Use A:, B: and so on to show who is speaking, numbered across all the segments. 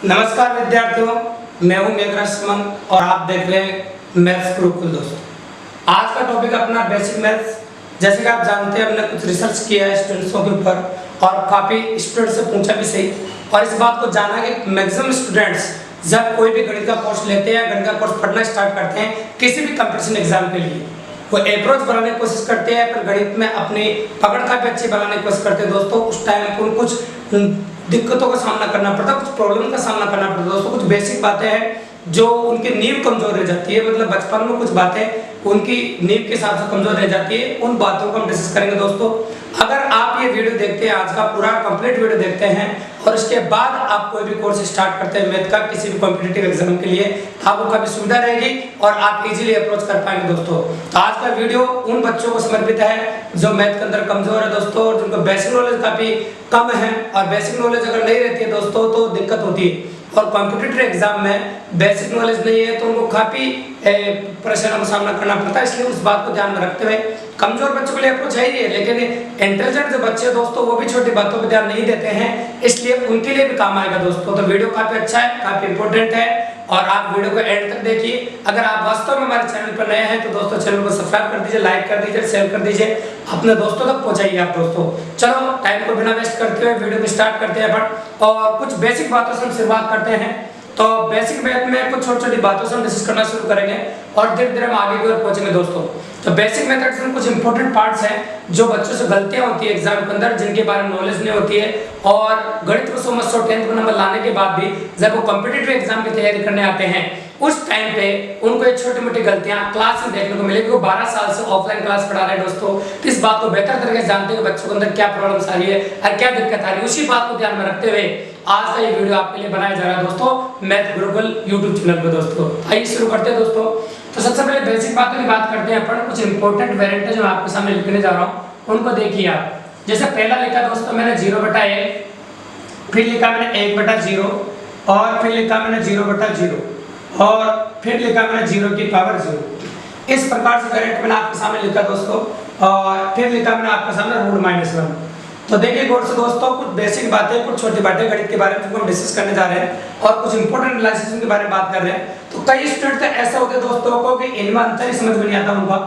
A: नमस्कार विद्यार्थियों, मैं हूं मेघराज सुमन और आप देख रहे हैं मैथ्स गुरुकुल। दोस्तों, आज का टॉपिक अपना बेसिक मैथ्स। जैसे कि आप जानते हैं, हमने कुछ रिसर्च किया है स्टूडेंट्सों के ऊपर और काफ़ी स्टूडेंट से पूछा भी सही, और इस बात को जाना कि मैक्सिमम स्टूडेंट्स जब कोई भी गणित का कोर्स लेते हैं, गणित का कोर्स पढ़ना स्टार्ट करते हैं किसी भी कंपटीशन एग्जाम के लिए, वो अप्रोच बनाने की कोशिश करते हैं, पर गणित में अपनी पकड़ काफी अच्छी बनाने की कोशिश करते हैं। दोस्तों, उस टाइम को कुछ दिक्कतों का सामना करना पड़ता है, कुछ प्रॉब्लम का सामना करना पड़ता है। दोस्तों, कुछ बेसिक बातें हैं जो उनकी नींव कमजोर रह जाती है, मतलब बचपन में कुछ बातें उनकी नींव के हिसाब से कमजोर रह जाती है, उन बातों को हम डिस्कस करेंगे। दोस्तों, अगर आप ये वीडियो देखते हैं, आज का पूरा कंप्लीट वीडियो देखते हैं और इसके बाद आप कोई भी कोर्स स्टार्ट करते हैं मैथ का किसी भी कॉम्पिटिटिव एग्जाम के लिए, तो आपको काफी सुविधा रहेगी और आप इजीली अप्रोच कर पाएंगे। दोस्तों, तो आज का वीडियो उन बच्चों को समर्पित है जो मैथ के अंदर कमजोर है दोस्तों, और जिनको बेसिक नॉलेज काफी कम है, और बेसिक नॉलेज अगर नहीं रहती है दोस्तों तो दिक्कत होती है, और कॉम्पिटिटिव एग्जाम में बेसिक नॉलेज नहीं है तो उनको काफी परेशानियों का सामना करना पड़ता है। इसलिए उस बात को ध्यान में रखते हुए कमजोर बच्चों के लिए अप्रोच है ही है, लेकिन इंटेलिजेंट जो बच्चे दोस्तों वो भी छोटी बातों पर ध्यान नहीं देते हैं, इसलिए उनके लिए भी काम आएगा। दोस्तों, तो वीडियो काफी अच्छा है, काफी इंपॉर्टेंट है और आप वीडियो को एंड तक देखिए। अगर आप वास्तव में हमारे चैनल पर नए हैं तो दोस्तों चैनल को सब्सक्राइब कर दीजिए, लाइक कर दीजिए, शेयर कर दीजिए, अपने दोस्तों तक पहुंचाइए आप। दोस्तों, चलो टाइम को बिना वेस्ट करते हुए वीडियो को स्टार्ट करते हैं अपन, और कुछ बेसिक बातों से हम शुरुआत करते हैं। तो बेसिक मैथ में कुछ छोटी छोटी बातों से हम डिस्कस करना शुरू करेंगे और धीरे धीरे हम आगे की ओर पहुंचेंगे। दोस्तों, तो बेसिक मेथड्स में कुछ इंपॉर्टेंट पार्ट्स हैं जो बच्चों से गलतियां होती है एग्जाम के अंदर, जिनके बारे में नॉलेज नहीं होती है, और गणित को 100 10th को नंबर लाने के बाद भी जब वो कॉम्पिटिटिव एग्जाम की तैयारी करने आते हैं उस टाइम पे उनको ये छोटी मोटी गलतियां क्लास में देखने को मिलेगी। वो 12 साल से ऑफलाइन क्लास पढ़ा रहे हैं दोस्तों, तो इस बात को बेहतर तरीके से जानते हैं कि बच्चों के अंदर क्या प्रॉब्लम्स आ रही है और क्या दिक्कत आ रही है। उसी बात को ध्यान में रखते हुए आज का ये वीडियो आपके लिए बनाया जा रहा है दोस्तों मैथ गुरुकुल यूट्यूब चैनल पे। दोस्तों, आइए शुरू करते हैं। दोस्तों, तो सबसे पहले बेसिक बातों की बात करते हैं अपन। कुछ इंपॉर्टेंट वेरिएंट जो मैं आपके सामने लिखने जा रहा हूँ उनको देखिए आप। जैसे पहला लिखा दोस्तों मैंने 0/1, फिर लिखा मैंने 1/0, और फिर लिखा मैंने 0/0, और फिर लिखा मैंने 0 की पावर 0। इस प्रकार से वेरिएंट मैंने आपके सामने लिखा दोस्तों, और फिर लिखा मैंने आपके सामने √-1। तो देखिए गौर से दोस्तों, कुछ बेसिक बातें, कुछ छोटी बातें गणित के बारे में जो हम डिस्कस करने जा रहे हैं और कुछ इंपॉर्टेंट एनालिसिस के बारे में बात कर रहे हैं। तो कई स्टूडेंट ऐसे होते हैं दोस्तों को कि इनमें अंतर ही समझ में नहीं आता उनका,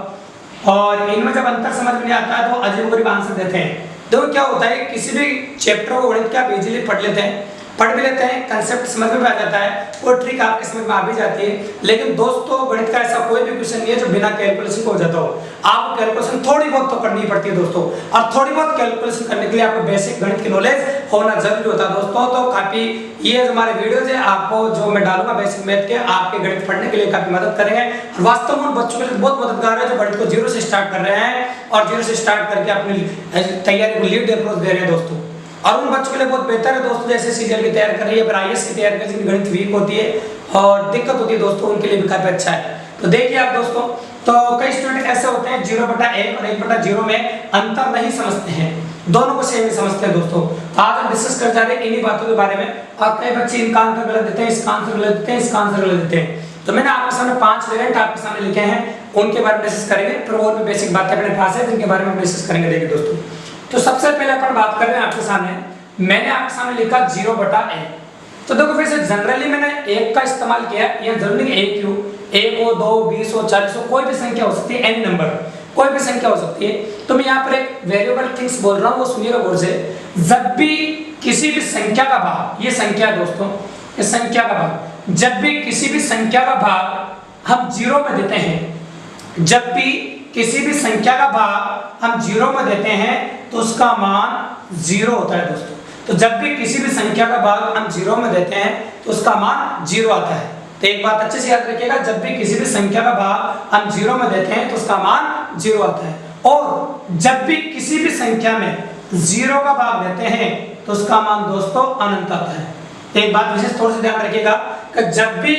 A: और इनमें जब अंतर समझ में नहीं आता है तो अजीब-गरीब आंसर देते हैं। देखो क्या होता है, किसी भी चैप्टर को गणित का इजीली पढ़ भी लेते हैं, कंसेप्ट समझ में आ जाता है, वो ट्रिक आपके समझ में आ भी जाती है, लेकिन दोस्तों गणित का ऐसा कोई भी क्वेश्चन नहीं है जो बिना कैलकुलेशन को हो जाता हो। आपको कैलकुलेशन थोड़ी बहुत तो करनी पड़ती है दोस्तों, और थोड़ी बहुत कैलकुलेशन करने के लिए आपको बेसिक गणित की नॉलेज होना जरूरी होता है दोस्तों। तो काफी ये हमारे वीडियोज है, आपको जो मैं डालूंगा बेसिक मैथ के, आपके गणित पढ़ने के लिए काफी मदद करेंगे, और वास्तव में उन बच्चों के लिए बहुत मददगार है जो गणित को 0 से स्टार्ट कर रहे हैं और 0 से स्टार्ट करके अपनी तैयारी को लीड अप्रोच दे रहे हैं दोस्तों। और उन बच्चों के लिए बहुत बेहतर है दोस्तों, जैसे सीजीएल की तैयारी कर रही है, फिर आईएएस की तैयारी कर रही है, जिनकी गणित वीक होती है और दिक्कत होती है दोस्तों, उनके लिए भी काफी अच्छा है। तो देखिए आप दोस्तों, तो कई स्टूडेंट ऐसे होते हैं 0/1 और 1/0 में अंतर नहीं समझते हैं, दोनों को सेम ही समझते हैं दोस्तों। तो आज हम डिस्कस कर जा रहे हैं इन्हीं बातों के बारे में, और कई बच्चे इनका आंसर गलत देते हैं, इसका आंसर गलत देते हैं, इसका आंसर गलत देते हैं। तो मैंने आपके सामने 5 वेरिएंट आपके सामने लिखे हैं, उनके बारे में डिस्कस करेंगे, फिर और भी बेसिक बातें अपने पास है जिनके बारे में हम डिस्कस करेंगे। देखिए दोस्तों, तो सबसे पहले अपन बात कर रहे हैं आपके सामने, मैंने आपके सामने लिखा 0/1। तो देखो फिर से जनरली मैंने 1 का इस्तेमाल किया, यह जरूरी नहीं 1 क्यों, 1 हो, 2, 20 हो, 40 हो, कोई भी संख्या हो सकती है, एन नंबर कोई भी संख्या हो सकती है। तो मैं यहाँ पर एक वेरिएबल थिंग्स बोल रहा हूँ, वो सुनिएगा गौर से। जब भी किसी भी संख्या का भाग, ये संख्या है दोस्तों, ये संख्या का भाग, जब भी किसी भी संख्या का भाग हम 0 में देते हैं, जब भी किसी भी संख्या का भाग हम 0 में देते हैं तो उसका मान 0 होता है दोस्तों। तो जब भी किसी भी संख्या का भाग हम 0 में देते हैं तो उसका मान 0 आता है। तो एक बात अच्छे से याद रखिएगा, जब भी किसी भी संख्या का भाग हम 0 में देते हैं तो उसका मान 0 आता है, और जब भी किसी भी संख्या में 0 का भाग देते हैं तो उसका मान दोस्तों अनंत आता है। एक बात विशेष तौर से ध्यान रखिएगा कि जब भी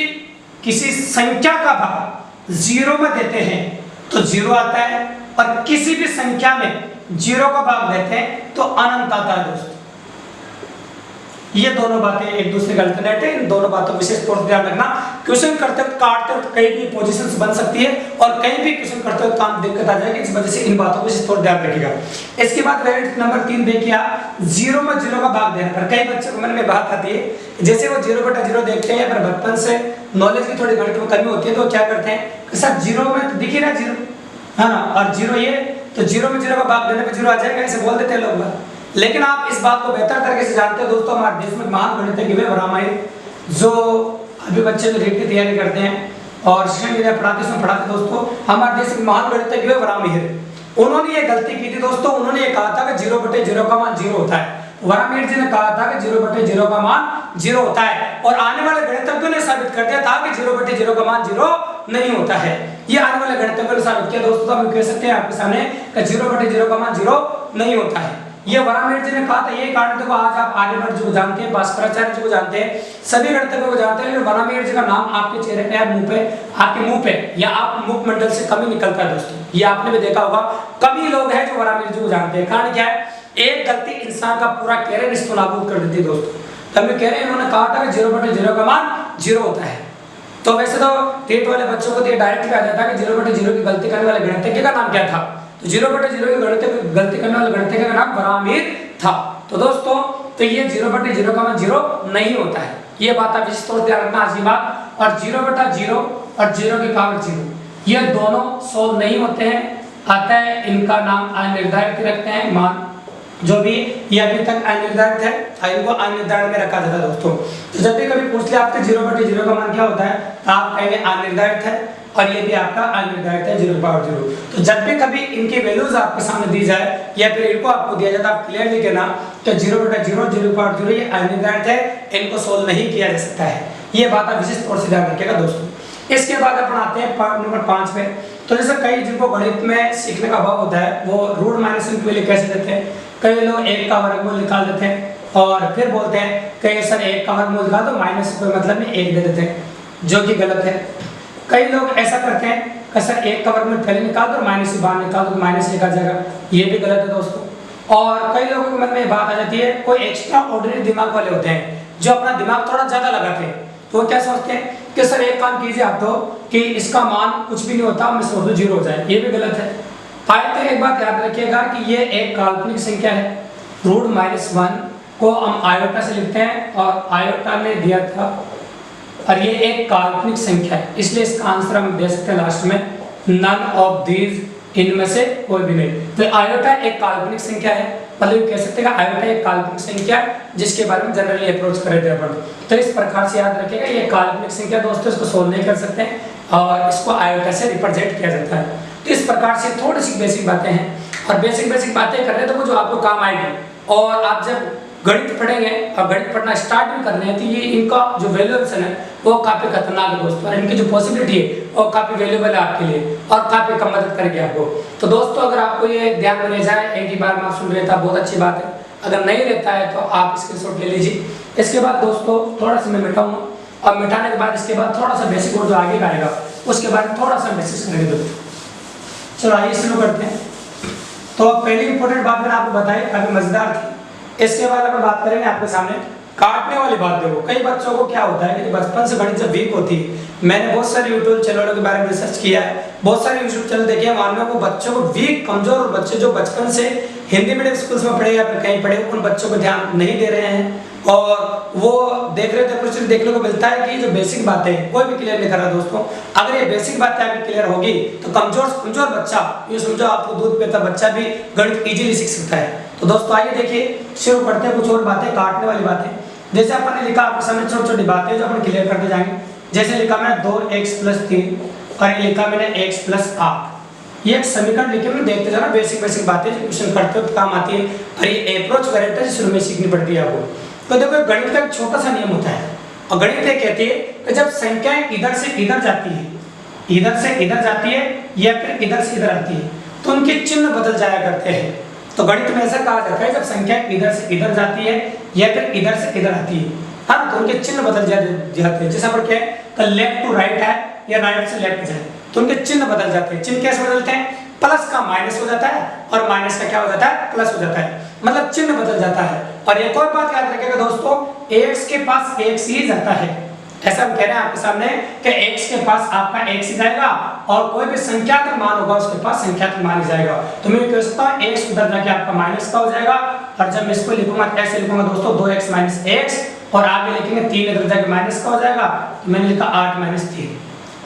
A: किसी संख्या का भाग 0 में देते हैं तो 0 आता है, और किसी भी संख्या में 0 का भाग देते हैं तो अनंत आता है दोस्तों। ये दोनों बातें एक दूसरे के अल्टरनेट है। इन दोनों बातों विशेष तौर पर ध्यान रखना। क्वेश्चन करते वक्त काटते वक्त कहीं भी पोजीशंस बन सकती है और कहीं भी क्वेश्चन करते वक्त काम दिक्कत आ जाएगी, इस वजह से इन बातों को विशेष तौर ध्यान रखिएगा। इसके बाद वेरिएंट नंबर 3 देखिए आप, 0 में 0 का भाग देने पर कई बच्चों के मन में बात आती है, जैसे वो 0/0 देखते हैं पर बचपन से नॉलेज की थोड़ी गणित में कमी होती है, तो क्या करते हैं कि सर 0 में तो दिख ही रहा 0 है ना, और 0 ये तो 0 में 0 का भाग देने पर 0 आ जाएगा, ऐसे बोल देते हैं लोग। लेकिन आप इस बात को बेहतर तरीके से जानते हो दोस्तों, हमारे देश में महान गणितज्ञ रामायण जो अभी बच्चे जो रीट की तैयारी करते हैं और शिक्षण के लिए पढ़ाते उसमें पढ़ाते दोस्तों, हमारे देश के महान गणितज्ञ वराहमिहिर, उन्होंने ये गलती की थी दोस्तों। उन्होंने ये कहा था कि 0/0 का मान 0 होता है। वराहमिहिर जी ने कहा था कि 0/0 का मान 0 होता है, और आने वाले गणितज्ञों ने साबित कर दिया था कि 0/0 का मान 0 नहीं होता है। ये आने वाले गणितज्ञों ने साबित किया दोस्तों, तो हम कह सकते हैं आपके सामने कि 0/0 का मान 0 नहीं होता है। ये वराहमिहिर जी ने कहा था। ये कारण देखो आज आप आर्यभट्ट जी को जानते हैं, भास्कराचार्य जी को जानते हैं, सभी गणितज्ञों को जानते हैं, लेकिन वराहमिहिर जी का नाम आपके चेहरे पे, मुंह पे, आपके मुंह पे या आप मुखमंडल से कभी निकलता है दोस्तों। ये आपने भी देखा होगा, कभी लोग हैं जो वराहमिहिर जी को जानते हैं। कारण क्या है, एक गलती इंसान का पूरा कैरियर इसको नाबूद कर देती है दोस्तों। तब कह रहे हैं इन्होंने कहा था कि 0/0 का मान 0 होता है। तो वैसे तो टेट वाले बच्चों को तो डायरेक्ट आ जाता है कि 0/0 की गलती करने वाले गणितज्ञ का नाम क्या था, तो 0/0 की गलती करने वाले गणितज्ञ का नाम वराहमिहिर था। तो दोस्तों तो ये 0/0 का मान 0 नहीं होता है। ये बात आप विशेष तौर पर ध्यान रखना आज की बात। और 0/0 और 0 की पावर 0 ये दोनों सोल्व नहीं होते हैं, अतः इनका नाम अनिर्धारित रखते हैं। मान जो भी ये अभी तक अनिर्धारित है, इनको अनिर्धारित में रखा जाता है दोस्तों। तो जब भी कभी पूछ ले आपसे 0/0 का मान क्या होता है, तो आप कहेंगे अनिर्धारित है, और ये भी आपका अनिर्धारित है 0/0। तो जब भी कभी इनकी वैल्यूज आपके सामने दी जाए या फिर इनको आपको दिया जाता है, आप क्लियर लिखे ना, तो 0/0 0/0 ये अनिर्धारित है, इनको सोल्व नहीं किया जा सकता है। ये बात आप विशेष तौर से ध्यान रखिएगा दोस्तों। इसके बाद अपन आते हैं पार्ट नंबर 5 पे। तो जैसे कई जिनको गणित में सीखने का अभाव होता है, वो रूट माइनस के लिए कैसे देते हैं, कई लोग 1 का वर्गमूल निकाल देते हैं और फिर बोलते हैं कई सर 1 का वर्गमूल निकाल दो, माइनस कोई मतलब नहीं 1 दे देते हैं, जो कि गलत है। कई लोग ऐसा करते हैं कि सर 1 का वर्गमूल पहले निकाल दो, माइनस से बाहर निकाल दो, -1 आ जाएगा, ये भी गलत है दोस्तों। और कई लोगों के मन में बात आ जाती है, कोई एक्स्ट्रा ऑर्डिनरी दिमाग वाले होते हैं जो अपना दिमाग थोड़ा ज्यादा लगाते हैं, तो वो क्या सोचते हैं कि सर एक काम कीजिए आप तो कि इसका मान कुछ भी नहीं होता, मैं सोच 0 हो जाए, ये भी गलत है। तो एक बात याद रखिएगा कि ये एक काल्पनिक संख्या है। रूट -1 को हम आयोटा से लिखते हैं और आयोटा ने दिया था, और ये एक काल्पनिक संख्या है, इसलिए इसका आंसर हम दे सकते हैं लास्ट में नन ऑफ दीज, इनमें से कोई भी नहीं। तो आयोटा एक काल्पनिक संख्या है, मतलब कह सकते हैं आयोटा एक काल्पनिक संख्या जिसके बारे में जनरली अप्रोच करे थे अपन। तो इस प्रकार से याद रखिएगा, ये काल्पनिक संख्या दोस्तों, इसको सोल्व नहीं कर सकते हैं और इसको आयोटा से रिप्रेजेंट किया जाता है। तो इस प्रकार से थोड़ी सी बेसिक बातें हैं, और बेसिक बातें कर रहे हैं तो वो जो आपको काम आएगी। और आप जब गणित पढ़ेंगे और गणित पढ़ना स्टार्ट भी कर रहे हैं, तो ये इनका जो वैल्यूएशन है वो काफी खतरनाक है दोस्तों, और इनकी जो पॉसिबिलिटी है वो काफी वैल्यूएबल है आपके लिए और काफी कम मदद करेगी आपको। तो दोस्तों अगर आपको ये ध्यान में रह जाए, एक ही बार में आप सुन लेता बहुत अच्छी बात है, अगर नहीं रहता है तो आप स्क्रीनशॉट ले लीजिए। इसके बाद दोस्तों थोड़ा सा मैं मिटाऊंगा, और मिटाने के बाद इसके बाद थोड़ा सा बेसिक और जो आगे का आएगा उसके बारे में थोड़ा सा डिस्कस करेंगे दोस्तों। चलो आइए शुरू करते हैं। तो पहली इंपॉर्टेंट बात मैंने आपको बताई, काफी मजेदार थी। इसके बाद अपन बात करेंगे आपके सामने काटने वाली बात। देखो कई बच्चों को क्या होता है कि बचपन से गणित जब वीक होती है, मैंने बहुत सारे यूट्यूब चैनलों के बारे में रिसर्च किया है, बहुत सारे यूट्यूब चैनल देखे हैं, वहां में वो बच्चों को वीक कमजोर बच्चे जो बचपन से हिंदी मीडियम स्कूल्स में पढ़े या फिर कहीं पढ़े, उन बच्चों को ध्यान नहीं दे रहे हैं। और वो देख रहे थे, कुछ देखने को मिलता है कि जो बेसिक बातें कोई भी क्लियर नहीं कर रहा दोस्तों। अगर ये बेसिक बातें आपकी क्लियर होगी तो कमजोर बच्चा, ये समझो आपको दूध पीता बच्चा भी गणित इजीली सीख सकता है। तो दोस्तों आइए देखिए, शुरू करते हैं कुछ और बातें, काटने वाली बातें। जैसे अपन ने लिखा आपके सामने छोटी छोटी बातें जो अपन क्लियर करते जाएंगे। जैसे लिखा मैंने 2x + 3 और ये लिखा मैंने x + 8। ये एक समीकरण लिखे मैंने, देखते जाना बेसिक बातें जो क्वेश्चन करते वक्त काम आती है, और ये अप्रोच करेक्ट है, शुरू में सीखनी पड़ती है आपको। तो देखो गणित का एक छोटा सा नियम होता है, और गणित ये कहती है कि जब संख्याएं इधर से इधर जाती है, इधर से इधर जाती है या फिर इधर से इधर आती है, तो उनके चिन्ह बदल जाया करते हैं। तो गणित में ऐसा कहा जाता है जब संख्याएं इधर से इधर जाती है या फिर इधर से इधर आती है, हाँ, तो उनके चिन्ह बदल जाते हैं। जैसा पर क्या है तो लेफ्ट टू राइट है या राइट से लेफ्ट जाए, तो उनके चिन्ह बदल जाते हैं। चिन्ह कैसे बदलते हैं, प्लस का माइनस हो जाता है और माइनस का क्या हो जाता है, प्लस हो जाता है, मतलब चिन्ह बदल जाता है। और एक और बात याद रखिएगा दोस्तों, x के पास x ही जाता है। ऐसा हम कह रहे हैं आपके सामने कि x के पास आपका x ही जाएगा और कोई भी संख्यात्मक मान होगा उसके पास संख्यात्मक मान ही जाएगा। तो मैं कह सकता हूं x उधर जाके आपका माइनस का हो जाएगा, और जब मैं इसको लिखूंगा ऐसे लिखूंगा दोस्तों 2x माइनस x, और आगे लिखेंगे 3 इधर जाके माइनस का हो जाएगा, तो मैंने लिखा 8 माइनस 3।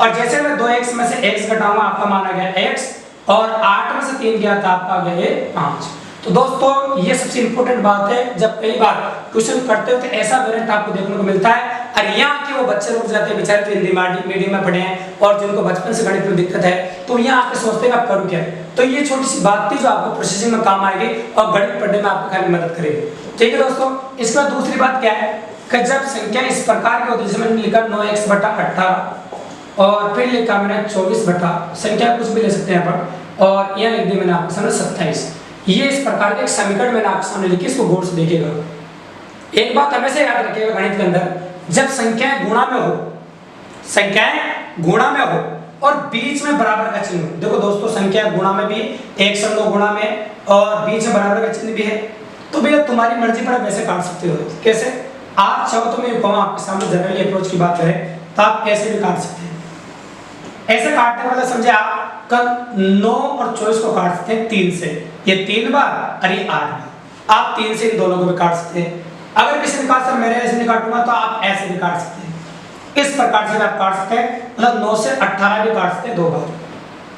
A: और जैसे मैं 2x में से x घटाऊंगा आपका मान आ गया x, और 8 में से 3 गया था आपका आ गया 5। तो दोस्तों ये सबसे इंपॉर्टेंट बात है, जब कई बार क्वेश्चन करते हो तो ऐसा वेरिएंट आपको देखने को मिलता है, और यहाँ के वो बच्चे रुक जाते हैं बेचारे जो हिंदी मीडियम में पढ़े हैं और जिनको बचपन से गणित में दिक्कत है, तो यहाँ आके सोचते हैं आप करूँ क्या। तो ये छोटी सी बात थी जो आपको प्रोसेसिंग में काम आएगी और गणित पढ़ने में आपको काफी मदद करेगी। ठीक है दोस्तों, इसके बाद दूसरी बात क्या है कि जब संख्या इस प्रकार की होती है, जैसे मैंने लिखा 9x/18 और फिर लिखा मैंने 24 बटा, संख्या कुछ भी ले सकते हैं यहाँ पर, और यहाँ लिख दी मैंने आपके सामने 27। ये इस प्रकार के एक समीकरण मैंने आपके सामने लिखी, इसको गौर से देखिएगा। एक बात हमेशा याद रखिएगा गणित के अंदर, जब संख्याएं गुणा में हो, संख्याएं गुणा में हो और बीच में बराबर का चिन्ह, देखो दोस्तों संख्या गुणा में भी 1 से 9 गुणा में और बीच में बराबर का चिन्ह भी है, तो भैया तुम्हारी मर्जी पर आप वैसे काट सकते हो। कैसे? आप चाहो तो मैं कहूँ आपके सामने जनरली अप्रोच की बात करें तो आप ऐसे भी काट सकते हैं। ऐसे काटने वाला समझे आप कल 9 और 24 को काट सकते हैं 3 से, ये 3 बार और ये 8 बार, आप 3 से इन दोनों को भी काट सकते हैं। अगर किसी ने कहा सर मैंने ऐसे नहीं काटूंगा तो आप ऐसे भी काट सकते हैं। इस प्रकार से आप काट सकते हैं, मतलब 9 से 18 भी काट सकते हैं 2 बार।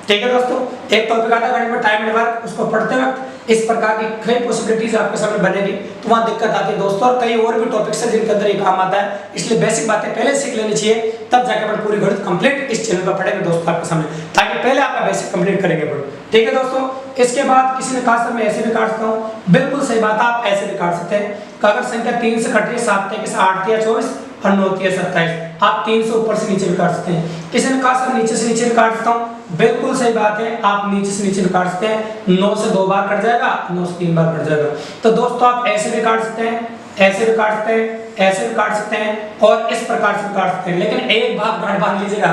A: ठीक है दोस्तों, एक टॉपिक आता है गणित में टाइम एंड वर्क, उसको पढ़ते वक्त इस प्रकार की कई पॉसिबिलिटीज आपके सामने बनेगी, तो वहां दिक्कत आती है दोस्तों। और कई और भी टॉपिक्स हैं जिनके अंदर ये काम आता है, इसलिए बेसिक बातें पहले सीख लेनी चाहिए, तब जाके अपन पूरी गणित कंप्लीट इस चैनल पर पढ़ेंगे दोस्तों आपके सामने, ताकि पहले आपका बेसिक कंप्लीट करेंगे। ठीक है दोस्तों, इसके बाद किसी ने कहा सर मैं ऐसे भी काट सकता हूँ, बिल्कुल सही बात है, आप ऐसे भी काट सकते हैं। अगर संख्या 3 से कट रही है, 7 3 8 3 24 और 9 3 27, आप 3 से ऊपर से नीचे भी काट सकते हैं। किसी ने कहा सर नीचे से नीचे भी काट सकता हूँ, बिल्कुल सही बात है, आप नीचे से नीचे भी काट सकते हैं। 9 से 2 बार कट जाएगा, 9 से 3 बार कट जाएगा। तो दोस्तों आप ऐसे भी काट सकते हैं, ऐसे भी काट सकते हैं, ऐसे भी काट सकते हैं और इस प्रकार से भी काट सकते हैं। लेकिन एक बात गांठ बांध लीजिएगा,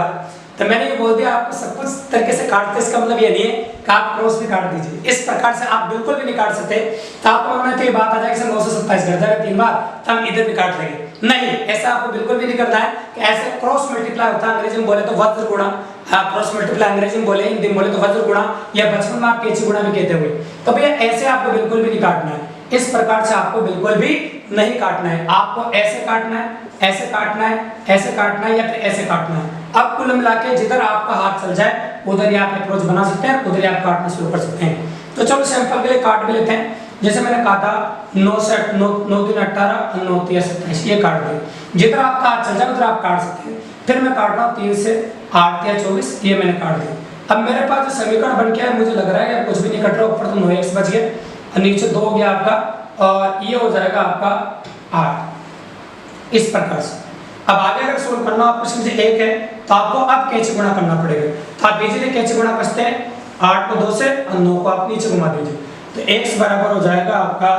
A: तो मैंने ये बोल दिया आपको सब कुछ तरीके से काटते, इसका मतलब ये नहीं है कि आप क्रॉस भी काट दीजिए, इस प्रकार से आप बिल्कुल भी नहीं काट सकते। तो आपको मन में तो ये बात आ जाएगी सर 9 से 27 कट जाएगा 3 बार, तो हम इधर भी काट लेंगे। नहीं, ऐसा आपको बिल्कुल भी नहीं करना है कि ऐसे क्रॉस मल्टीप्लाई होता है, अंग्रेजी में बोले तो वज्र गुणा, क्रॉस मल्टीप्लाई अंग्रेजी में बोले, हिंदी में बोले तो वज्र गुणा, या बचपन में आप कैंची गुणा भी कहते हुए। तो भैया ऐसे आपको बिल्कुल भी नहीं काटना है, इस प्रकार से आपको बिल्कुल भी नहीं काटना है। आपको ऐसे काटना है, ऐसे काटना है, ऐसे काटना है या फिर ऐसे काटना है। अब कुल मिला के जिधर आपका हाथ चल जाए उधर ही आप अप्रोच बना सकते हैं, उधर ही आप काटना शुरू कर सकते हैं। तो चलो सैंपल के लिए काट भी लेते हैं। जैसे मैंने कहा था 9 से 9 3 18 और 9 3 27, ये काट दिए। जिधर आपका हाथ चल जाए उधर आप काट सकते हैं। फिर मैं काट रहा हूँ 3 से 8 3 24, ये मैंने काट दिया। अब मेरे पास जो समीकरण बन गया है, मुझे लग रहा है कि कुछ भी नहीं कट रहा, ऊपर तो 9x बच गया और नीचे 2 हो गया आपका, और ये हो जाएगा आपका 8, इस प्रकार से। अब आगे अगर सोल्व करना आपको समझे 1 है तो आपको अब कैंची गुणा करना पड़ेगा। तो आप इजीली कैंची गुणा कसते हैं, 8 को 2 से और 9 को आप नीचे घुमा दीजिए, तो x बराबर हो जाएगा आपका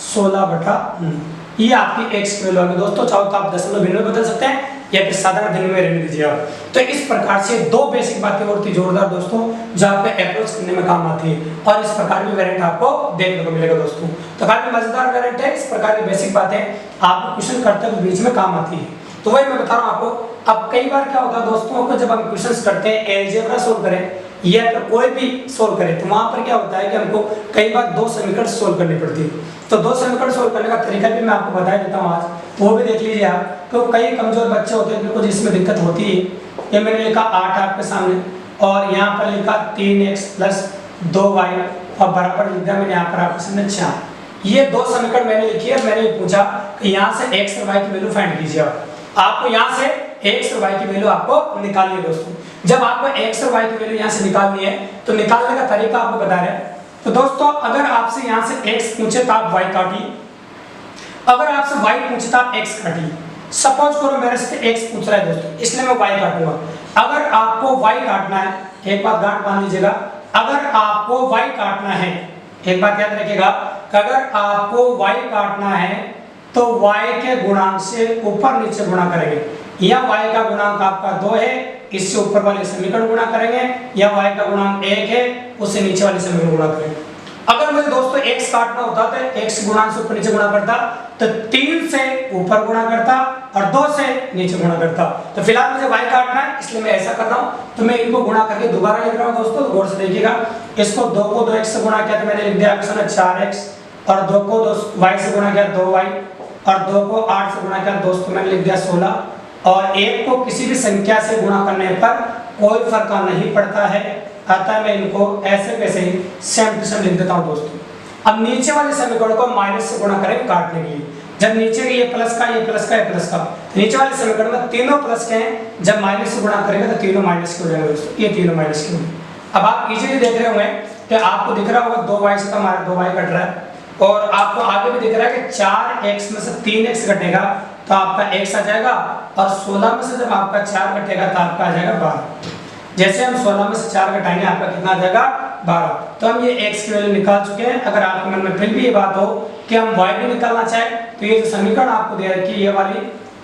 A: 16/9। ये आपकी x की वैल्यू होगी दोस्तों। चाहो तो आप दशमलव भिन्न में बदल सकते हैं या फिर साधारण भिन्न में रहने दीजिए आप। तो इस प्रकार से 2 बेसिक बातें और थी जोरदार दोस्तों, जो आपको अप्रोच करने में काम आती है, और इस प्रकार की वेरिएंट आपको देखने को मिलेगा दोस्तों। तो काफी मजेदार वेरिएंट है, इस प्रकार की बेसिक बातें आपको क्वेश्चन करते हुए बीच में काम आती है। तो वही मैं बता रहा हूँ आपको। अब कई बार क्या होता है दोस्तों को, जब हम क्वेश्चंस करते हैं, अलजेब्रा सोल्व करें या फिर कोई भी सोल्व करें, तो वहां पर क्या होता है कि हमको कई बार 2 समीकरण सोल्व करनी पड़ती है। तो 2 समीकरण सोल्व करने का तरीका भी मैं आपको बता देता हूँ आज, वो भी देख लीजिए आप। तो कई कमजोर बच्चे होते हैं जिनको जिसमें दिक्कत होती है। ये मैंने लिखा 8 आपके सामने, और यहाँ पर लिखा 3x + 2y और बराबर लिखा मैंने यहाँ पर आपके सामने 4। ये 2 समीकरण मैंने लिखी है। मैंने पूछा कि यहाँ से x और y की वैल्यू फाइंड कीजिए। आपको यहाँ से x और y की वैल्यू आपको निकालनी है दोस्तों। जब आपको x और y की वैल्यू यहाँ से निकालनी है तो निकालने का तरीका आपको बता रहे हैं। तो दोस्तों अगर आपसे यहाँ से x पूछे तो आप y काटिए, अगर आपसे y पूछे तो आप x काटिए। सपोज करो मेरे से x पूछ रहा है दोस्तों, इसलिए मैं y काटूंगा। अगर आपको y काटना है, एक बात गांठ बांध लीजिएगा, अगर आपको y काटना है, एक बात याद रखिएगा, अगर आपको y काटना है तो y के गुणांक से ऊपर नीचे गुणा करेंगे। या y का गुणांक आपका 2 है, इससे ऊपर वाले समीकरण गुणा करेंगे, या y का गुणांक 1 है, उससे नीचे वाले समीकरण गुणा करेंगे। अगर मुझे दोस्तों x काटना होता तो x गुणा से ऊपर नीचे गुणा करता, तो 3 से ऊपर गुणा करता और 2 से नीचे गुणा करता। तो फिलहाल मुझे y काटना है, इसलिए मैं ऐसा कर रहा हूं। तो मैं इनको गुणा करके दोबारा लिख रहा हूं दोस्तों, गौर से देखिएगा। इसको 2 को 2x से गुणा किया तो मैंने लिख दिया आपके सामने 4x, और 2 को 2y से गुणा किया 2y, और 2 को 8 से गुणा किया दोस्तों मैंने लिख दिया 16, और 1 को किसी भी संख्या से गुणा करने पर कोई फर्क नहीं पड़ता है, अतः मैं इनको ऐसे कैसे ही सेम टू सेम लिख देता हूं दोस्तों। अब नीचे वाले समीकरण को माइनस से गुणा करें काटने के लिए। जब नीचे ये प्लस का, ये प्लस का, ये प्लस का, नीचे वाले समीकरण में तीनों प्लस के हैं, जब माइनस से गुणा करेंगे तो तीनों माइनस के हो जाएंगे दोस्तों, ये तीनों माइनस के होंगे। अब आप इजीली देख रहे होंगे कि आपको दिख रहा होगा 2y से हमारा 2y कट रहा है, और आपको आगे भी दिख रहा है कि 4x में से 3x कटेगा तो आपका x आ जाएगा, और 16 में से जब आपका 4 कटेगा तो आपका आ जाएगा 12। जैसे हम 16 में से 4 घटाएंगे आपका कितना आ जाएगा 12। तो हम ये x की वैल्यू निकाल चुके हैं। अगर आपके मन में फिर भी ये बात हो कि हम y भी निकालना चाहें तो ये जो समीकरण आपको दिया है कि ये वाली,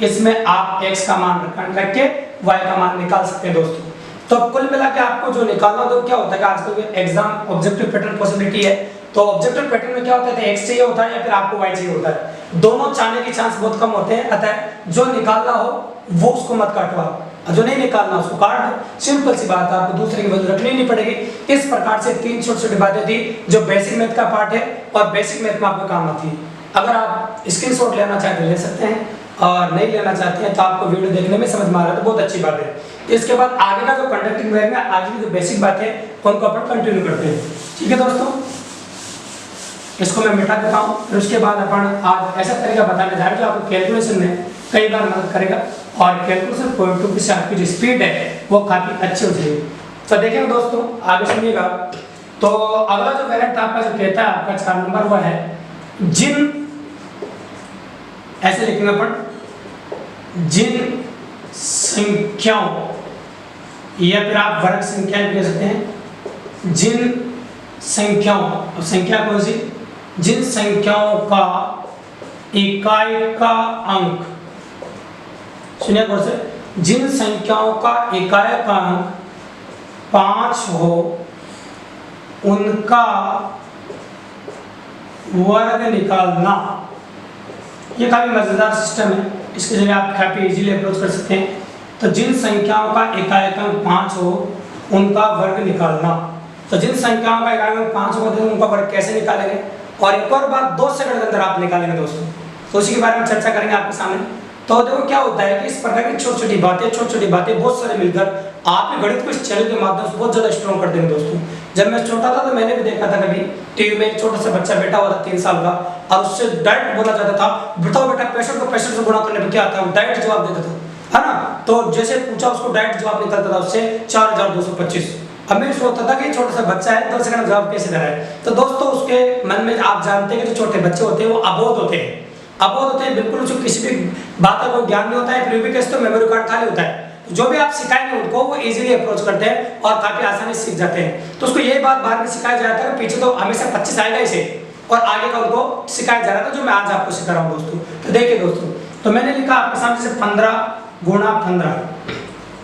A: इसमें आप x का मान रख के y का मान निकाल सकते हैं दोस्तों। तो कुल मिला के आपको जो निकालना हो, तो क्या होता है कि आजकल एग्जाम ऑब्जेक्टिव पैटर्न पॉसिबिलिटी है, तो ऑब्जेक्टिव पैटर्न में क्या होता है, x चाहिए होता है या फिर आपको y चाहिए होता है, दोनों चाहने के चांस बहुत कम होते हैं। अतः जो निकालना हो वो उसको मत काटो आप, जो नहीं निकालना उसको काट दो। सिंपल सी बात है, आपको दूसरे की वैल्यू रखनी नहीं पड़ेगी। इस प्रकार से 3 छोटी छोटी बातें थी जो बेसिक मैथ का पार्ट है और बेसिक मैथ में आपको काम आती है। अगर आप स्क्रीनशॉट लेना चाहते हैं ले सकते हैं, और नहीं लेना चाहते हैं तो आपको वीडियो देखने में समझ में आ रहा है तो बहुत अच्छी बात है। इसके बाद आगे का जो कंडक्टिंग रहेगा, आगे की जो बेसिक बात है उनको अपन कंटिन्यू करते हैं। ठीक है दोस्तों, इसको मैं मिटा देता हूँ, फिर उसके बाद अपन आज ऐसा तरीका बताने जा रहे हैं जो आपको कैलकुलेशन में कई बार मदद करेगा, और कैलकुलेशन पॉइंट ऑफ व्यू से आपकी जो स्पीड है वो काफी अच्छी हो जाएगी। तो देखेंगे दोस्तों, आगे सुनिएगा। तो अगला जो वेरिएंट आपका जो कहता है आपका 4 नंबर, वह है जिन, ऐसे लिखेंगे अपन, जिन संख्याओं, या फिर आप वर्ग संख्या भी कह सकते हैं, जिन संख्याओं, संख्या कौन सी, जिन संख्याओं का इकाई का अंक, सुनिए गौर से, जिन संख्याओं का इकाई का अंक 5 हो उनका वर्ग निकालना। ये काफी मजेदार सिस्टम है, इसके जरिए आप काफी इजीली अप्रोच कर सकते हैं। तो जिन संख्याओं का इकाई का अंक 5 हो उनका वर्ग निकालना। तो जिन संख्याओं का इकाई का अंक 5 हो तो उनका वर्ग कैसे निकालेंगे, और एक और बात 2 सेकंड के अंदर आप निकालेंगे दोस्तों, तो उसी के बारे में चर्चा करेंगे आपके सामने। तो देखो क्या होता है कि इस प्रकार की छोटी छोटी बातें बहुत सारे मिलकर आपके गणित को इस चैनल के माध्यम से बहुत ज्यादा स्ट्रॉन्ग कर देंगे दोस्तों। जब मैं छोटा था तो मैंने भी देखा था कभी टीवी में एक छोटा सा बच्चा बैठा हुआ था 3 साल का, और उससे डायरेक्ट बोला जाता था बताओ बेटा 65 को 65 से गुणा करने पर क्या आता है, डायरेक्ट जवाब देता था, है ना। तो जैसे पूछा उसको डायरेक्ट जवाब निकलता था उससे 4225। अब मैं सोचता था कि छोटा सा बच्चा है 2 सेकंड जवाब कैसे दे रहा है। तो दोस्तों उसके मन में आप जानते हैं कि जो छोटे बच्चे होते हैं वो अबोध होते हैं, अबोध होते हैं बिल्कुल, जो किसी भी बात का कोई ज्ञान नहीं होता है, फिर भी कैसे तो मेमोरी कार्ड खाली होता है। जो भी आप सिखाएंगे उनको वो इजीली अप्रोच करते हैं और काफी आसानी से सीख जाते हैं। तो उसको यही बात बाद में सिखाया जाता है, पीछे तो हमेशा 25 आएगा इसे, और आगे का उनको सिखाया जा रहा था जो मैं आज आपको सिखा रहा हूँ दोस्तों। तो देखिए दोस्तों, तो मैंने लिखा आपके सामने से 15 गुणा 15,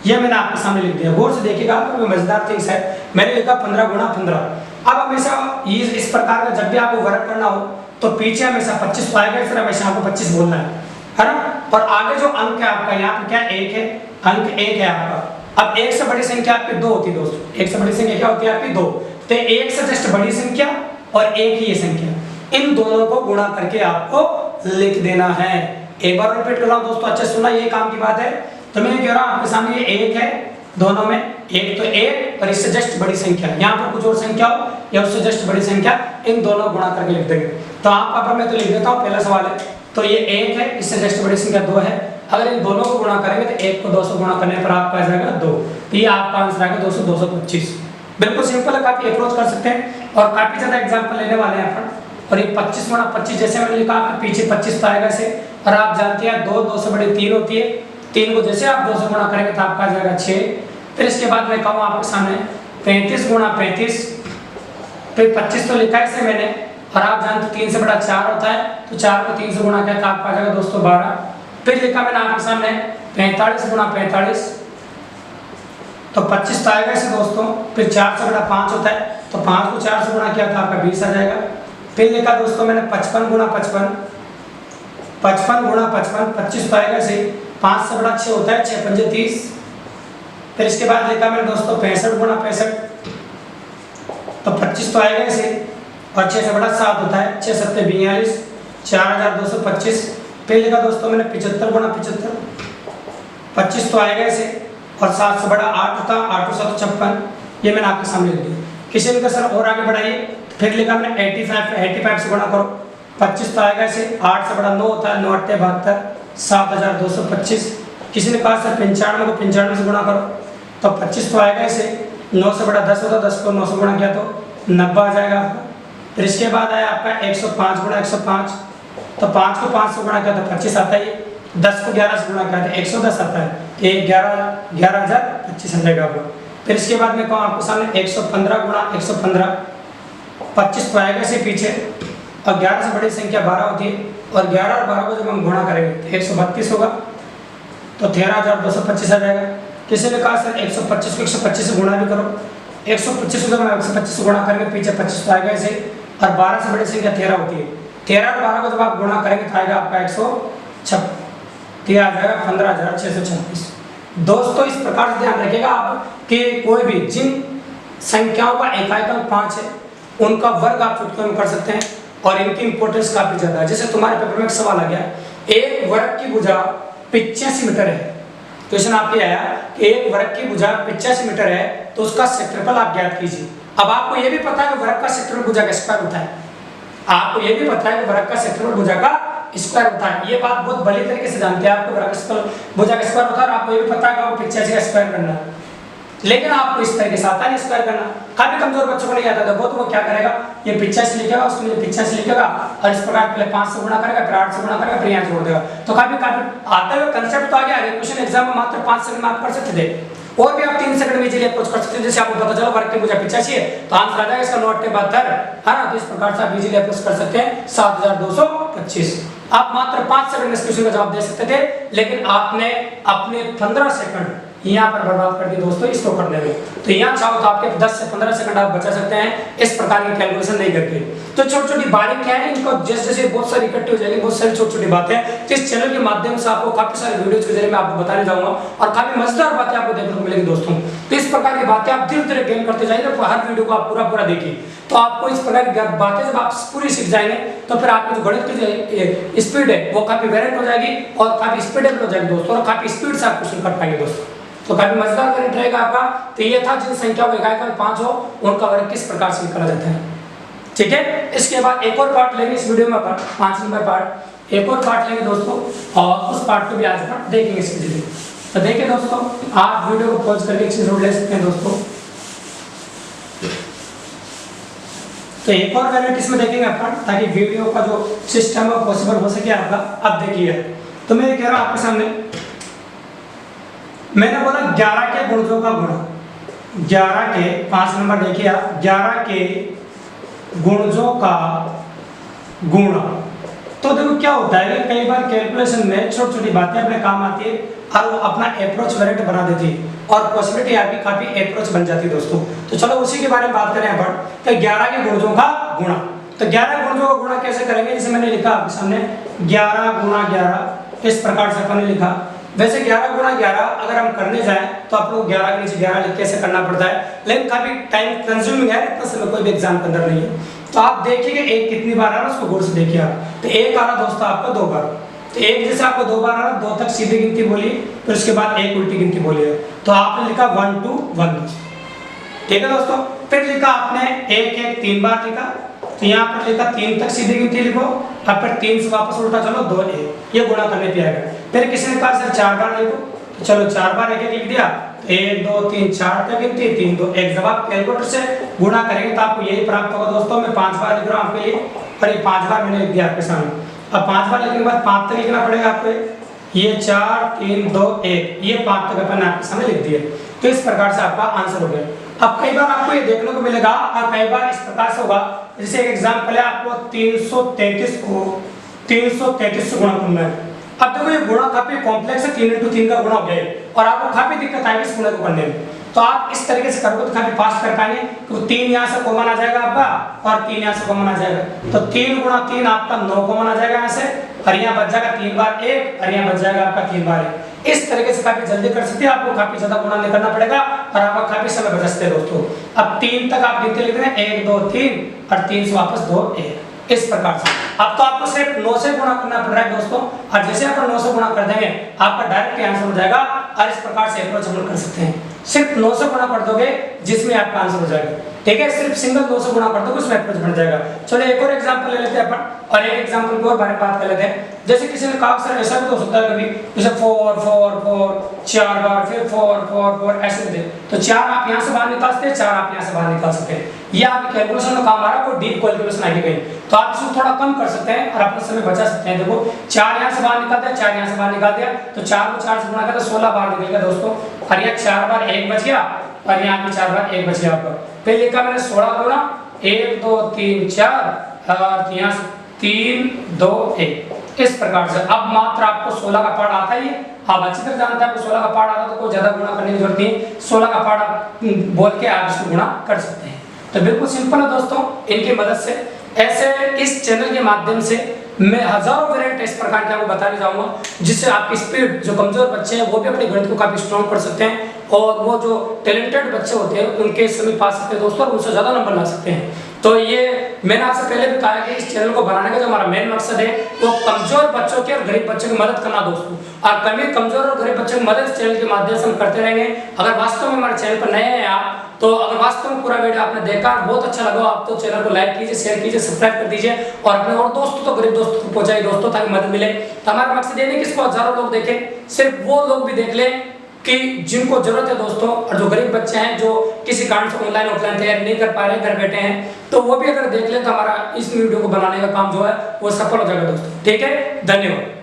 A: ये मैंने आपके सामने लिख दिया। गौर से देखिएगा, आपको मजेदार थिंग्स है। मैंने लिखा 15 गुणा 15। अब हमेशा इस प्रकार का जब भी आपको वर्क करना हो तो पीछे हमेशा 25 तो आएगा, फिर हमेशा आपको 25 बोलना है ना। और आगे जो अंक है आपका, यहाँ पे क्या 1 है, अंक 1 है आपका। अब 1 से बड़ी संख्या आपकी 2 होती है दोस्तों, 1 से बड़ी संख्या क्या होती है आपकी 2। तो 1 से जस्ट बड़ी संख्या और 1 ही ये संख्या, इन दोनों को गुणा करके आपको लिख देना है। एक बार रिपीट कर रहा हूँ दोस्तों, अच्छे सुनना, ये काम की बात है। तो मैं कह रहा हूँ आपके सामने ये 1 है, दोनों में 1 तो 1 और इससे जस्ट बड़ी संख्या, यहाँ पर कुछ और संख्या हो या उससे जस्ट बड़ी संख्या, इन दोनों गुणा करके लिख देंगे। तो आप मैं तो लिख देता हूँ, पहला सवाल है। तो ये 1 है, इससे जस्ट बड़ी संख्या 2 है। अगर इन दोनों को गुणा करेंगे तो 1 को 2 से गुणा करने पर आपका आ जाएगा 2। तो ये आपका आंसर आएगा 200 225। बिल्कुल सिंपल है, काफी अप्रोच कर सकते हैं और काफी ज्यादा एग्जाम्पल लेने वाले हैं अपन। और ये 25 गुणा 25 जैसे मैंने लिखा, आपके पीछे 25 तो आएगा इसे। और आप जानते हैं 2 से बड़ी 3 होती है, 3 को जैसे आप 2 से गुणा करेंगे तो आपका आ जाएगा 6। फिर इसके बाद मैं कहूँ आपके सामने 35 गुणा 35, फिर 25 तो लिखा है इसे मैंने, और आप जानते 3 से बड़ा 4 होता है, तो 4 को 3 से गुणा किया तो आपका आ जाएगा 212। फिर लिखा मैंने आपके सामने 45 गुणा 45, तो 25 तो आएगा इसे दोस्तों। फिर 4 से बड़ा 5 होता है, तो 5 को 4 से गुणा किया था आपका 20 आ जाएगा। फिर लिखा दोस्तों मैंने 55 गुणा 55, 55 गुणा 55, 25 तो आएगा सही, 5 से बड़ा 6 होता है, 6 पंजे 30। फिर इसके बाद लिखा मैंने दोस्तों 65 गुणा 65, तो 25 तो आएगा इसे, और 6 से बड़ा 7 होता है, 6 सत्ते 42, 4225। फिर लिखा दोस्तों मैंने 75 गुणा 75, 25 तो आएगा इसे, और 7 से बड़ा 8 होता, 8 7 56। ये मैंने आपके सामने लिख दिया। किसी ने कहा सर और आगे बढ़ाइए, फिर लिखा मैंने 85 से गुणा करो, 25 तो आएगा इसे, 8 से बड़ा 9 होता है, 9 8 72, 7225। किसी ने कहा सर 95 को 95 से गुणा करो, तो 25 तो आएगा इसे, 9 से बड़ा 10 होता है, 10 को 9 से गुणा किया तो 90 आ जाएगा आपका। फिर इसके बाद आया आपका 105 गुणा 105, तो 5 को 5 से गुणा किया तो 25 आता है, 10 को 11 से गुणा किया तो 110 आता है, तो 11,025 आ जाएगा आपका। फिर इसके बाद में कहूँ आपको सामने 115 गुणा 115, 25 तो आएगा इसे पीछे, और 11 से बड़ी संख्या 12 होती है, और 11 और 12 को जब हम गुणा करेंगे तो 132 होगा, तो 13,225 आ जाएगा। किसी ने कहा सर 125 को 125 से गुणा भी करो, 125 को जब हम 125 से गुणा करेंगे पीछे 25 तो आएगा इसे, और 12 से बड़ी संख्या 13 होती है, 13 और 12 को जब आप गुणा करेंगे तो आएगा आपका 156, तो आ जाएगा 15,626। दोस्तों इस प्रकार से ध्यान रखिएगा आप कि कोई भी जिन संख्याओं का इकाई अंक 5 है उनका वर्ग आप चुटकियों में कर सकते हैं, और इनकी इंपॉर्टेंस काफी ज्यादा है। जैसे तुम्हारे पेपर में एक सवाल आ गया, एक वर्ग की भुजा 85 मीटर है, क्वेश्चन आपके आया कि एक वर्ग की भुजा 85 मीटर है, तो उसका क्षेत्रफल आप ज्ञात कीजिए। अब आपको यह भी पता है कि वर्ग का क्षेत्रफल भुजा का स्क्वायर होता है, आपको यह भी पता है कि वर्ग का क्षेत्रफल भुजा का स्क्वायर होता है, ये बात बहुत भली तरीके से जानते हैं, आपको वर्ग का क्षेत्रफल भुजा का स्क्वायर होता है, और आपको ये भी पता है कि आपको 85 का स्क्वायर करना है, लेकिन आपको इस तरीके से आता है स्क्वायर करना। काफी कमजोर बच्चों को नहीं आता था, तो वो क्या करेगा, ये 85 लिखेगा, उसमें 85 लिखेगा, और इस प्रकार पहले 5 से गुणा करेगा, फिर 8 से गुणा करेगा, फिर यहाँ जोड़ देगा। तो काफी आते हुए कंसेप्ट तो आ गया। क्वेश्चन एग्जाम में मात्र 5 सेकंड में आप कर सकते थे, और भी आप 3 सेकंड में इजीली अप्रोच कर सकते हैं। जैसे आपको पता चला वर्ग की भुजा 85 है, तो आंसर आ जाएगा इसका 9 8 72 है ना। तो इस प्रकार से आप इजीली अप्रोच कर सकते हैं 7225। आप मात्र 5 सेकंड में इस क्वेश्चन का जवाब दे सकते थे, लेकिन आपने अपने 15 सेकंड यहाँ पर बर्बाद कर दी दोस्तों इसको करने में। तो यहाँ चाहो तो आपके 10 से 15 सेकंड आप बचा सकते हैं इस प्रकार की कैलकुलेशन नहीं करके। तो छोटी छोटी बारीकियां हैं, इनको जैसे जैसे बहुत सारी इकट्ठी हो जाएगी, बहुत सारी छोटी छोटी बातें, तो इस चैनल के माध्यम से आपको काफी सारे वीडियोज के जरिए मैं आपको बताने जाऊंगा, और काफी मजेदार बातें आपको देखने को मिलेगी दोस्तों। तो इस प्रकार की बातें आप धीरे धीरे गेन करते जाइए, हर वीडियो को आप पूरा देखिए, तो आपको इस प्रकार की बातें जब आप पूरी सीख जाएंगे, तो फिर आपकी जो गणित की स्पीड है वो काफी वेरिएंट हो जाएगी, और काफी स्पीडेबल हो जाएगी दोस्तों, और काफी स्पीड से आप क्वेश्चन कर पाएंगे दोस्तों। तो काफी मजेदार गणित रहेगा आपका। तो ये था जिन संख्याओं का इकाई अंक 5 हो उनका वर्ग किस प्रकार से निकाला जाता है, ठीक है। इसके बाद एक और पार्ट लेंगे इस वीडियो में, 5 नंबर पार्ट, एक और पार्ट लेंगे दोस्तों, और उस पार्ट को भी आज अपन देखेंगे इसके जरिए। तो देखिए दोस्तों, आप वीडियो को पॉज करके स्क्रीनशॉट ले सकते हैं दोस्तों। तो एक और वैल्यू इसमें देखेंगे अपन, ताकि वीडियो का जो सिस्टम है पॉसिबल हो सके आपका। अब देखिए, तो मैं कह रहा हूं आपके सामने, मैंने बोला 11 के गुणजों का गुणा, 11 के 5 नंबर देखिए आप, 11 के गुणजों का गुणा। तो देखो क्या होता है कि कई बार कैलकुलेशन में छोटी छोटी बातें अपने काम आती है, और वो अपना अप्रोच वेरिएंट बना देती है, और पॉसिबिलिटी आपकी काफी अप्रोच बन जाती है दोस्तों। तो चलो उसी के बारे में बात करें अपन, तो 11 के गुणजों का गुणा। तो 11 गुणजों का गुणा कैसे करेंगे, जैसे मैंने लिखा आपके सामने 11 गुणा 11, इस प्रकार से अपन ने लिखा। वैसे 11 गुणा 11 अगर हम करने जाएं तो आप लोग 11 के नीचे 11 लिख कैसे करना पड़ता है, लेकिन काफी टाइम कंज्यूमिंग है, इतना समय कोई भी एग्जाम के अंदर नहीं है। तो आप देखिए एक कितनी बार आ रहा है उसको गौर से देखिए आप। तो एक आ रहा दोस्तों आपका 2 बार, तो एक जैसे आपको 2 बार आ रहा, 2 तक सीधी गिनती बोलिए, फिर उसके बाद एक उल्टी गिनती बोलिए। तो आपने लिखा 1 2 1, ठीक है दोस्तों। फिर लिखा आपने 1 1 3 बार लिखा, तो यहाँ पर लिखा 3 तक सीधी गिनती लिखो, अब फिर 3 से वापस उल्टा चलो 2 1, ये गुणा करने पे आएगा। फिर किसी ने कहा सर 4 बार लिखो, तो चलो 4 बार एक लिख दिया, 1 2 3 4 तक गिनती, 3 2 1। जब आप कैलकुलेटर से गुणा करेंगे तो आपको यही प्राप्त होगा दोस्तों। मैं 5 बार लिख रहा हूँ आपके लिए, और ये 5 बार मैंने लिख दिया आपके सामने। अब 5 बार लिखने के बाद 5 तक लिखना पड़ेगा आपको, ये 4 3 2 1, ये 5 तक अपन आपके सामने लिख दिए। तो इस प्रकार से आपका आंसर हो गया। अब कई बार आपको ये देखने को मिलेगा, और कई बार इस प्रकार से होगा, जैसे एक एग्जांपल है, आपको 333 को 333 से गुणा करना है। अब देखो ये गुणा काफी कॉम्प्लेक्स है, 3 × 3 का गुणा हो गया, और आपको काफी दिक्कत आएगी इस गुणा को करने में। तो आप इस तरीके से करोगे तो काफी फास्ट कर पाएंगे। तो 3 यहाँ से कॉमन आ जाएगा आपका और 3 यहाँ से कॉमन आ जाएगा, तो 3 गुणा 3 आपका 9 कॉमन आ जाएगा यहाँ से, और यहाँ बच जाएगा 3 बार 1 और यहाँ बच जाएगा आपका 3 बार 1। इस तरीके से काफी जल्दी कर सकते हैं, आपको काफी ज्यादा गुणा नहीं करना पड़ेगा और आपका काफी समय बच सकते हैं दोस्तों। अब 3 तक आप गिनते लिख रहे हैं 1 2 3 और 3 से वापस 2 1, इस प्रकार से। अब तो आपको सिर्फ 9 से गुणा करना पड़ रहा है दोस्तों, और जैसे आप 9 से गुणा कर देंगे आपका डायरेक्ट आंसर हो जाएगा, और इस प्रकार से अप्रोच हम कर सकते हैं। सिर्फ 9 से गुणा कर दोगे जिसमें आपका आंसर हो जाएगा, ठीक है। सिर्फ सिंगल 2 से गुणा कर दोगे उसमें अप्रोच बन जाएगा। चलो एक और एग्जांपल ले लेते हैं अपन, और एक एग्जांपल को और बारे में बात कर लेते हैं। जैसे किसी ने कहा सर ऐसा भी तो हो सकता है कभी, जैसे 4 4 4 4 बार, फिर 4 4 4 ऐसे दे, तो 4 आप यहां से बाहर निकाल सकते हैं, 4 आप यहां से बाहर निकाल सकते हैं। ये आपकी कैलकुलेशन में काम आ रहा है, कोई डीप कैलकुलेशन आएगी कहीं, तो आप इसको थोड़ा कम कर सकते हैं और अपना समय बचा सकते हैं। देखो 4 यहां से बाहर निकाल दिया, 4 यहां से बाहर निकाल दिया, तो 4 को 4 से गुणा कर 16 बार निकल गया दोस्तों, और यहाँ 4 बार 1 बच गया और यहाँ भी 4 बार 1 बच गया आपका। फिर लिखा मैंने 16 गुणा 1 2 3 4 और यहाँ 3 2 1, इस प्रकार से। अब मात्र आपको 16 का पार्ट आता ही है, आप अच्छी तरह जानते हैं आपको 16 का पार्ट आता तो कोई ज्यादा गुणा करने की जरूरत नहीं, 16 का पार्ट आप बोल के आप इसको गुणा कर सकते हैं। तो बिल्कुल सिंपल है दोस्तों, इनकी मदद से ऐसे इस चैनल के माध्यम से मैं हजारों वेरिएंट इस प्रकार के आपको बताने जाऊंगा, जिससे आपकी स्पीड, जो कमजोर बच्चे हैं वो भी अपने गणित को काफी स्ट्रॉन्ग कर सकते हैं, और वो जो टैलेंटेड बच्चे होते हैं उनके समय पा सकते हैं दोस्तों, और उनसे ज्यादा नंबर ला सकते हैं। तो ये मैंने आपसे पहले भी कहा कि इस चैनल को बनाने का जो हमारा मेन मकसद है वो कमजोर बच्चों की और गरीब बच्चों की मदद करना दोस्तों, और कमजोर और गरीब बच्चों की मदद इस चैनल के माध्यम से हम करते रहेंगे। अगर वास्तव में हमारे चैनल पर नए हैं आप, तो अगर वास्तव में पूरा वीडियो आपने देखा बहुत अच्छा लगा आप, तो चैनल को लाइक कीजिए, शेयर कीजिए, सब्सक्राइब कर दीजिए, और अपने और दोस्तों, तो गरीब दोस्तों को पहुंचाइए दोस्तों, ताकि मदद मिले। तो हमारा मकसद ये नहीं कि इसको हजारों लोग देखें, सिर्फ वो लोग भी देख लें कि जिनको जरूरत है दोस्तों, और जो गरीब बच्चे हैं जो किसी कारण से ऑनलाइन ऑफलाइन तैयारी नहीं कर पा रहे, घर बैठे हैं, तो वो भी अगर देख ले तो हमारा इस वीडियो को बनाने का काम जो है वो सफल हो जाएगा दोस्तों, ठीक है। धन्यवाद।